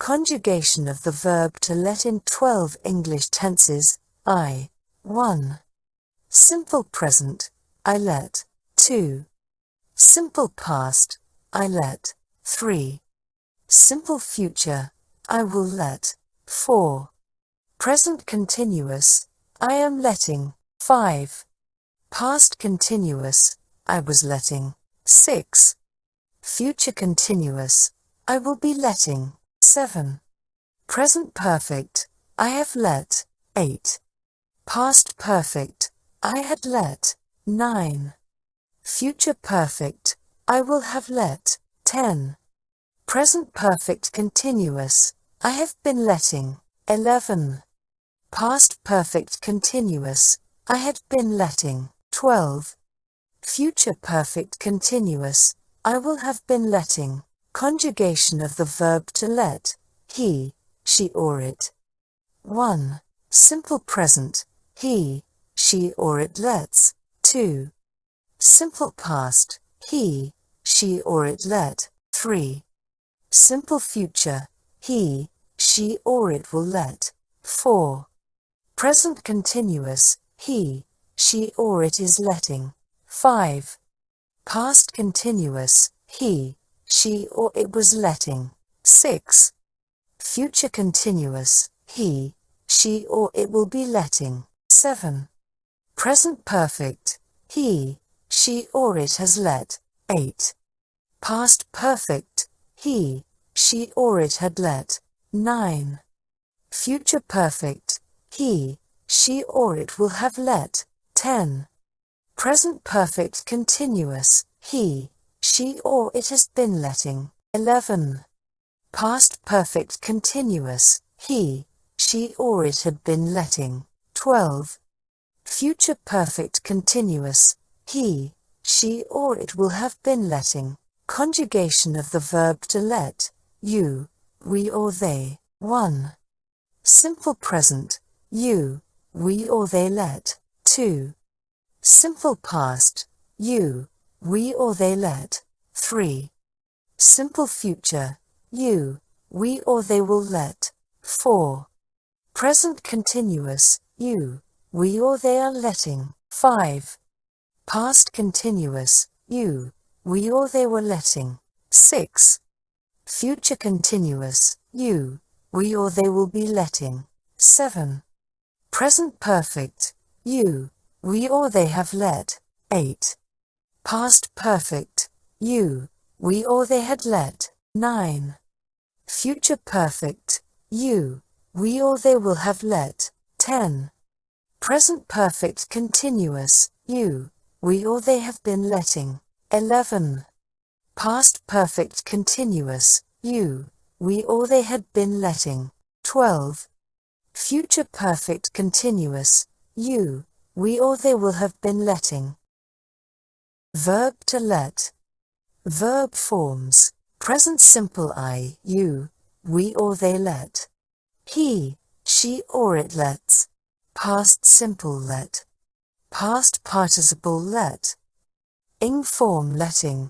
Conjugation of the verb to let in 12 English tenses. 1. Simple present, I let. 2. Simple past, I let. 3. Simple future, I will let. 4. Present continuous, I am letting. 5. Past continuous, I was letting. 6. Future continuous, I will be letting. 7. Present perfect, I have let. 8. Past perfect, I had let. 9. Future perfect, I will have let. 10. Present perfect continuous, I have been letting. 11. Past perfect continuous, I had been letting. 12. Future perfect continuous, I will have been letting. Conjugation of the verb to let. He, she or it. 1. Simple present. He, she or it lets. 2. Simple past. He, she or it let. 3. Simple future. He, she or it will let. 4. Present continuous. He, she or it is letting. 5. Past continuous. He, she or it was letting. 6. Future continuous. He, she or it will be letting. 7. Present perfect. He, she or it has let. 8. Past perfect. He, she or it had let. 9. Future perfect. He, she or it will have let. 10. Present perfect continuous. He, she or it has been letting. 11. Past perfect continuous. He, she or it had been letting. 12. Future perfect continuous. He, she or it will have been letting. Conjugation of the verb to let. You, we or they. 1. Simple present. You, we or they let. 2. Simple past. You, we or they let. 3. Simple future. You, we or they will let. 4. Present continuous. You, we or they are letting. 5. Past continuous. You, we or they were letting. 6. Future continuous. You, we or they will be letting. 7. Present perfect. You, we or they have let. 8. Past perfect. You, we or they had let. 9. Future perfect. You, we or they will have let. 10. Present perfect continuous. You, we or they have been letting. 11. Past perfect continuous. You, we or they had been letting. 12. Future perfect continuous. You, we or they will have been letting. Verb to let. Verb forms. Present simple I, you, we or they let. He, she or it lets. Past simple let. Past participle let. Ing form letting.